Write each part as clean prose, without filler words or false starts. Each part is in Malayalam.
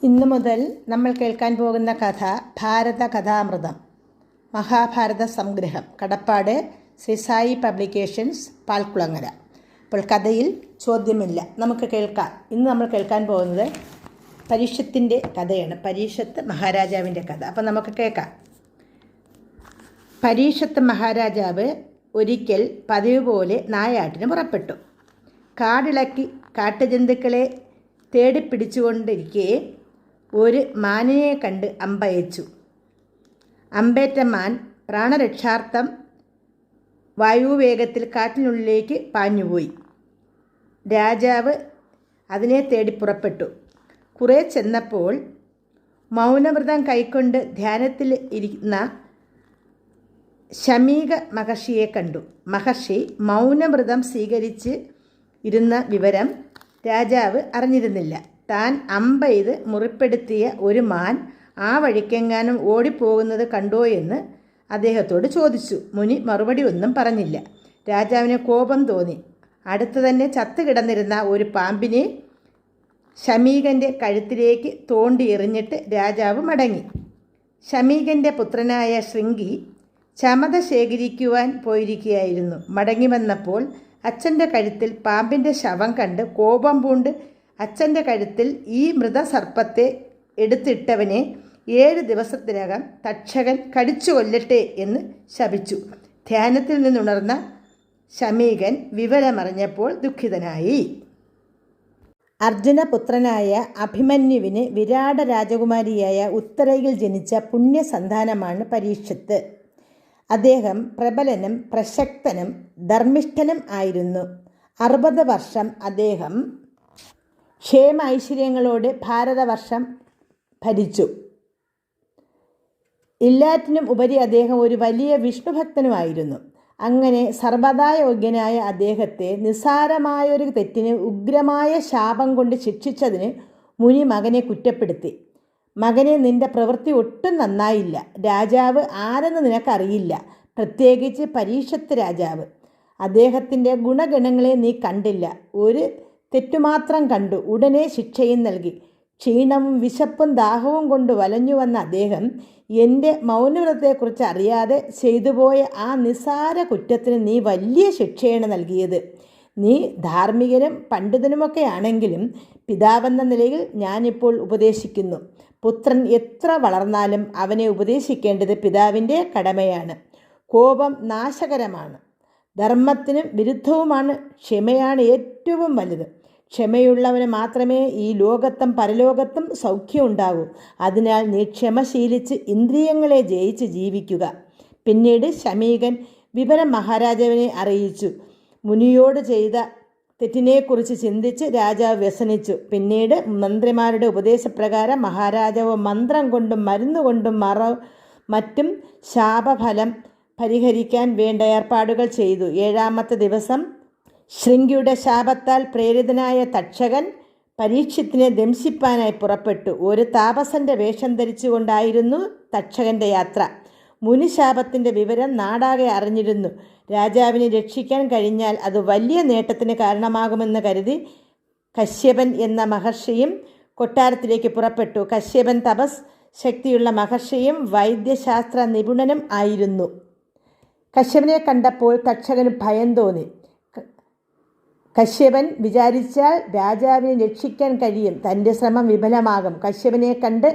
ഇന്നു മുതൽ നമ്മൾ കേൾക്കാൻ പോകുന്ന കഥ ഭാരത കഥാമൃതം, മഹാഭാരത സംഗ്രഹം, കടപ്പാട് ശ്രീ സായി പബ്ലിക്കേഷൻസ്, പാൽക്കുളങ്ങര. അപ്പോൾ കഥയിൽ ചോദ്യമില്ല, നമുക്ക് കേൾക്കാം. ഇന്ന് നമ്മൾ കേൾക്കാൻ പോകുന്നത് പരീക്ഷത്തിൻ്റെ കഥയാണ്, പരീക്ഷത്ത് മഹാരാജാവിൻ്റെ കഥ. അപ്പോൾ നമുക്ക് കേൾക്കാം. പരീക്ഷത്ത് മഹാരാജാവ് ഒരിക്കൽ പതിവ് പോലെ നായാട്ടിന് പുറപ്പെട്ടു. കാടിളക്കി കാട്ടുജന്തുക്കളെ തേടിപ്പിടിച്ചുകൊണ്ടിരിക്കെ ഒരു മാനിനെ കണ്ട് അമ്പയച്ചു. അമ്പേറ്റ മാൻ പ്രാണരക്ഷാർത്ഥം വായുവേഗത്തിൽ കാട്ടിനുള്ളിലേക്ക് പാഞ്ഞുപോയി. രാജാവ് അതിനെ തേടി പുറപ്പെട്ടു. കുറേ ചെന്നപ്പോൾ മൗനവ്രതം കൈക്കൊണ്ട് ധ്യാനത്തിൽ ഇരിക്കുന്ന ശമീക മഹർഷിയെ കണ്ടു. മഹർഷി മൗനവ്രതം സ്വീകരിച്ച് ഇരുന്ന വിവരം രാജാവ് അറിഞ്ഞിരുന്നില്ല. താൻ അമ്പെയ്ത് മുറിപ്പെടുത്തിയ ഒരു മാൻ ആ വഴിക്കെങ്ങാനും ഓടിപ്പോകുന്നത് കണ്ടോ എന്ന് അദ്ദേഹത്തോട് ചോദിച്ചു. മുനി മറുപടി ഒന്നും പറഞ്ഞില്ല. രാജാവിന് കോപം തോന്നി. അടുത്തു തന്നെ ചത്തുകിടന്നിരുന്ന ഒരു പാമ്പിനെ ശമീകൻ്റെ കഴുത്തിലേക്ക് തോണ്ടി എറിഞ്ഞിട്ട് രാജാവ് മടങ്ങി. ശമീകൻ്റെ പുത്രനായ ശൃംഗി ചമത ശേഖരിക്കുവാൻ പോയിരിക്കുകയായിരുന്നു. മടങ്ങി വന്നപ്പോൾ അച്ഛൻ്റെ കഴുത്തിൽ പാമ്പിൻ്റെ ശവം കണ്ട് കോപം പൂണ്ട് അച്ഛൻ്റെ കഴുത്തിൽ ഈ മൃതസർപ്പത്തെ എടുത്തിട്ടവനെ 7 ദിവസത്തിനകം തക്ഷകൻ കടിച്ചു കൊല്ലട്ടെ എന്ന് ശപിച്ചു. ധ്യാനത്തിൽ നിന്നുണർന്ന ശമീകൻ വിവരമറിഞ്ഞപ്പോൾ ദുഃഖിതനായി. അർജുനപുത്രനായ അഭിമന്യുവിന് വിരാട രാജകുമാരിയായ ഉത്തരയിൽ ജനിച്ച പുണ്യസന്താനമാണ് പരീക്ഷത്ത്. അദ്ദേഹം പ്രബലനും പ്രശസ്തനും ധർമ്മിഷ്ഠനും ആയിരുന്നു. 60 വർഷം അദ്ദേഹം ക്ഷേമ ഐശ്വര്യങ്ങളോടെ ഭാരതവർഷം ഭരിച്ചു. എല്ലാറ്റിനും ഉപരി അദ്ദേഹം ഒരു വലിയ വിഷ്ണുഭക്തനുമായിരുന്നു. അങ്ങനെ സർവദാ യോഗ്യനായ അദ്ദേഹത്തെ നിസ്സാരമായൊരു തെറ്റിന് ഉഗ്രമായ ശാപം കൊണ്ട് ശിക്ഷിച്ചതിന് മുനി മകനെ കുറ്റപ്പെടുത്തി. മകനെ, നിന്റെ പ്രവൃത്തി ഒട്ടും നന്നായില്ല. രാജാവ് ആരെന്ന് നിനക്കറിയില്ല, പ്രത്യേകിച്ച് പരീക്ഷത്ത് രാജാവ്. അദ്ദേഹത്തിൻ്റെ ഗുണഗണങ്ങളെ നീ കണ്ടില്ല, ഒരു തെറ്റുമാത്രം കണ്ടു. ഉടനെ ശിക്ഷയും നൽകി. ക്ഷീണവും വിശപ്പും ദാഹവും കൊണ്ട് വലഞ്ഞു വന്ന അദ്ദേഹം എൻ്റെ മൗനവ്രതത്തെക്കുറിച്ച് അറിയാതെ ചെയ്തുപോയ ആ നിസ്സാര കുറ്റത്തിന് നീ വലിയ ശിക്ഷയാണ് നൽകിയത്. നീ ധാർമ്മികനും പണ്ഡിതനുമൊക്കെ ആണെങ്കിലും പിതാവെന്ന നിലയിൽ ഞാനിപ്പോൾ ഉപദേശിക്കുന്നു. പുത്രൻ എത്ര വളർന്നാലും അവനെ ഉപദേശിക്കേണ്ടത് പിതാവിൻ്റെ കടമയാണ്. കോപം നാശകരമാണ്, ധർമ്മത്തിനും വിരുദ്ധവുമാണ്. ക്ഷമയാണ് ഏറ്റവും വലുത്. ക്ഷമയുള്ളവന് മാത്രമേ ഈ ലോകത്തും പരലോകത്തും സൗഖ്യം ഉണ്ടാകൂ. അതിനാൽ നീ ക്ഷമ ശീലിച്ച് ഇന്ദ്രിയങ്ങളെ ജയിച്ച് ജീവിക്കുക. പിന്നീട് ശമീകൻ വിവരം മഹാരാജാവിനെ അറിയിച്ചു. മുനിയോട് ചെയ്ത തെറ്റിനെക്കുറിച്ച് ചിന്തിച്ച് രാജാവ് വ്യസനിച്ചു. പിന്നീട് മന്ത്രിമാരുടെ ഉപദേശപ്രകാരം മഹാരാജാവ് മന്ത്രം കൊണ്ടും മരുന്നുകൊണ്ടും മറ്റും ശാപഫലം പരിഹരിക്കാൻ വേണ്ട ഏർപ്പാടുകൾ ചെയ്തു. 7ാമത്തെ ദിവസം ശൃംഗിയുടെ ശാപത്താൽ പ്രേരിതനായ തക്ഷകൻ പരീക്ഷത്തിനെ ദംശിപ്പാനായി പുറപ്പെട്ടു. ഒരു താപസന്റെ വേഷം ധരിച്ചുകൊണ്ടായിരുന്നു തക്ഷകൻ്റെ യാത്ര. മുനിശാപത്തിൻ്റെ വിവരം നാടാകെ അറിഞ്ഞിരുന്നു. രാജാവിനെ രക്ഷിക്കാൻ കഴിഞ്ഞാൽ അത് വലിയ നേട്ടത്തിന് കാരണമാകുമെന്ന് കരുതി കശ്യപൻ എന്ന മഹർഷിയും കൊട്ടാരത്തിലേക്ക് പുറപ്പെട്ടു. കശ്യപൻ തപസ് ശക്തിയുള്ള മഹർഷിയും വൈദ്യശാസ്ത്ര നിപുണനും ആയിരുന്നു. കശ്യപനെ കണ്ടപ്പോൾ തക്ഷകന് ഭയം തോന്നി. കശ്യപൻ വിചാരിച്ചാൽ രാജാവിനെ രക്ഷിക്കാൻ കഴിയും, തൻ്റെ ശ്രമം വിഫലമാകും. കശ്യപനെ കണ്ട്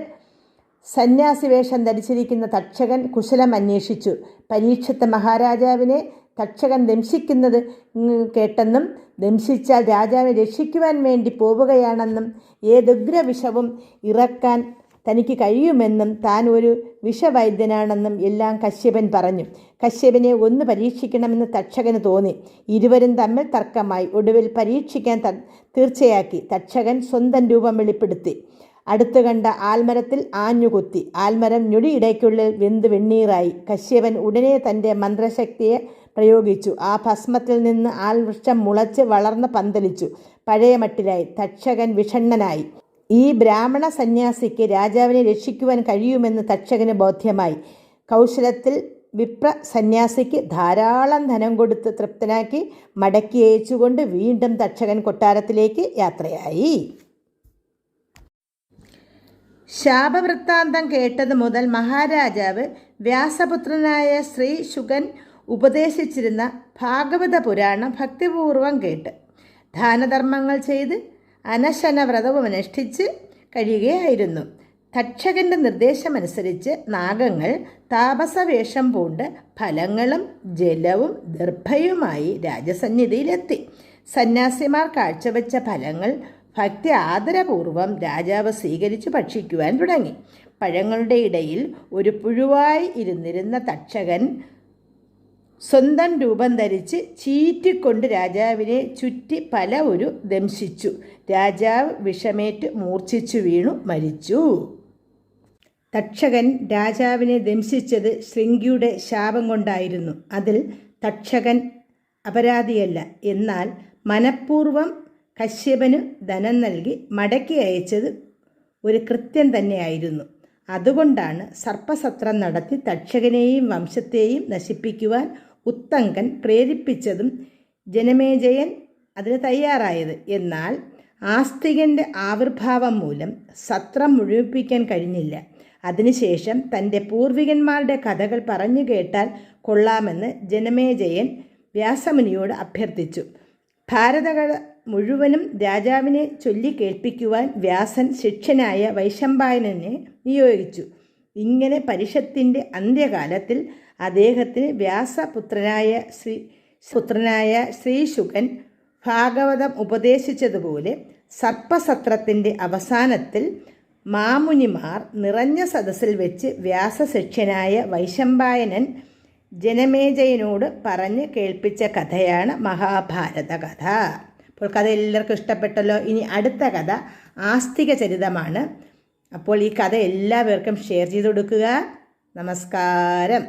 സന്യാസി വേഷം ധരിച്ചിരിക്കുന്ന തക്ഷകൻ കുശലം അന്വേഷിച്ചു. പരീക്ഷത്ത് മഹാരാജാവിനെ തക്ഷകൻ ദംശിക്കുന്നത് കേട്ടെന്നും ദംശിച്ചാൽ രാജാവിനെ രക്ഷിക്കുവാൻ വേണ്ടി പോവുകയാണെന്നും ഏതുഗ്രവിഷവും ഇറക്കാൻ തനിക്ക് കഴിയുമെന്നും താൻ ഒരു വിഷവൈദ്യനാണെന്നും എല്ലാം കശ്യപൻ പറഞ്ഞു. കശ്യപനെ ഒന്ന് പരീക്ഷിക്കണമെന്ന് തക്ഷകന് തോന്നി. ഇരുവരും തമ്മിൽ തർക്കമായി. ഒടുവിൽ പരീക്ഷിക്കാൻ തീർച്ചയാക്കി. തക്ഷകൻ സ്വന്തം രൂപം വെളിപ്പെടുത്തി. അടുത്തു കണ്ട ആൽമരത്തിൽ ആഞ്ഞുകുത്തി. ആൽമരം ഞൊടിയിടയ്ക്കുള്ളിൽ വെന്ത് വെണ്ണീറായി. കശ്യപൻ ഉടനെ തൻ്റെ മന്ത്രശക്തിയെ പ്രയോഗിച്ചു. ആ ഭസ്മത്തിൽ നിന്ന് ആൽവൃക്ഷം മുളച്ച് വളർന്ന് പന്തലിച്ചു. പഴയ മട്ടിലായി. തക്ഷകൻ വിഷണ്ണനായി. ഈ ബ്രാഹ്മണ സന്യാസിക്ക് രാജാവിനെ രക്ഷിക്കുവാൻ കഴിയുമെന്ന് തക്ഷകന് ബോധ്യമായി. കൗശലത്തിൽ വിപ്ര സന്യാസിക്ക് ധാരാളം ധനം കൊടുത്ത് തൃപ്തനാക്കി മടക്കി അയച്ചുകൊണ്ട് വീണ്ടും തക്ഷകൻ കൊട്ടാരത്തിലേക്ക് യാത്രയായി. ശാപവൃത്താന്തം കേട്ടത് മുതൽ മഹാരാജാവ് വ്യാസപുത്രനായ ശ്രീ ശുകൻ ഉപദേശിച്ചിരുന്ന ഭാഗവത പുരാണം ഭക്തിപൂർവം കേട്ട് ദാനധർമ്മങ്ങൾ ചെയ്ത് അനശനവ്രതവും അനുഷ്ഠിച്ച് കഴിയുകയായിരുന്നു. തക്ഷകൻ്റെ നിർദ്ദേശമനുസരിച്ച് നാഗങ്ങൾ താപസവേഷം പൂണ്ട് ഫലങ്ങളും ജലവും ദർഭയുമായി രാജസന്നിധിയിലെത്തി. സന്യാസിമാർ കാഴ്ചവെച്ച ഫലങ്ങൾ ഭക്തി ആദരപൂർവം രാജാവ് സ്വീകരിച്ചു ഭക്ഷിക്കുവാൻ തുടങ്ങി. പഴങ്ങളുടെ ഇടയിൽ ഒരു പുഴുവായി ഇരുന്നിരുന്ന തക്ഷകൻ സ്വന്തം രൂപം ധരിച്ച് ചീറ്റിക്കൊണ്ട് രാജാവിനെ ചുറ്റി പല ഒരു ദംശിച്ചു. രാജാവ് വിഷമേറ്റ് മൂർച്ഛിച്ചു വീണു മരിച്ചു. തക്ഷകൻ രാജാവിനെ ദംശിച്ചത് ശൃംഗിയുടെ ശാപം കൊണ്ടായിരുന്നു. അതിൽ തക്ഷകൻ അപരാധിയല്ല. എന്നാൽ മനഃപൂർവ്വം കശ്യപന് ധനം നൽകി മടക്കി അയച്ചത് ഒരു കൃത്യം തന്നെയായിരുന്നു. അതുകൊണ്ടാണ് സർപ്പസത്രം നടത്തി തക്ഷകനെയും വംശത്തെയും നശിപ്പിക്കുവാൻ ഉത്തങ്കൻ പ്രേരിപ്പിച്ചതും ജനമേജയൻ അതിന് തയ്യാറായത്. എന്നാൽ ആസ്തികൻ്റെ ആവിർഭാവം മൂലം സത്രം മുഴുമിപ്പിക്കാൻ കഴിഞ്ഞില്ല. അതിനുശേഷം തൻ്റെ പൂർവികന്മാരുടെ കഥകൾ പറഞ്ഞു കേട്ടാൽ കൊള്ളാമെന്ന് ജനമേജയൻ വ്യാസമുനിയോട് അഭ്യർത്ഥിച്ചു. ഭാരതകഥ മുഴുവനും രാജാവിനെ ചൊല്ലി കേൾപ്പിക്കുവാൻ വ്യാസൻ ശിഷ്യനായ വൈശമ്പായനനെ നിയോഗിച്ചു. ഇങ്ങനെ പരിഷത്തിൻ്റെ അന്ത്യകാലത്തിൽ അദ്ദേഹത്തിന് വ്യാസപുത്രനായ ശ്രീശുകൻ ഭാഗവതം ഉപദേശിച്ചതുപോലെ സർപ്പസത്രത്തിൻ്റെ അവസാനത്തിൽ മാമുനിമാർ നിറഞ്ഞ സദസ്സിൽ വെച്ച് വ്യാസശിഷ്യനായ വൈശമ്പായനൻ ജനമേജയനോട് പറഞ്ഞ് കേൾപ്പിച്ച കഥയാണ് മഹാഭാരത കഥ. അപ്പോൾ കഥ എല്ലാവർക്കും ഇഷ്ടപ്പെട്ടല്ലോ. ഇനി അടുത്ത കഥ ആസ്തിക ചരിതമാണ്. അപ്പോൾ ഈ കഥ എല്ലാവർക്കും ഷെയർ ചെയ്ത് കൊടുക്കുക. നമസ്കാരം.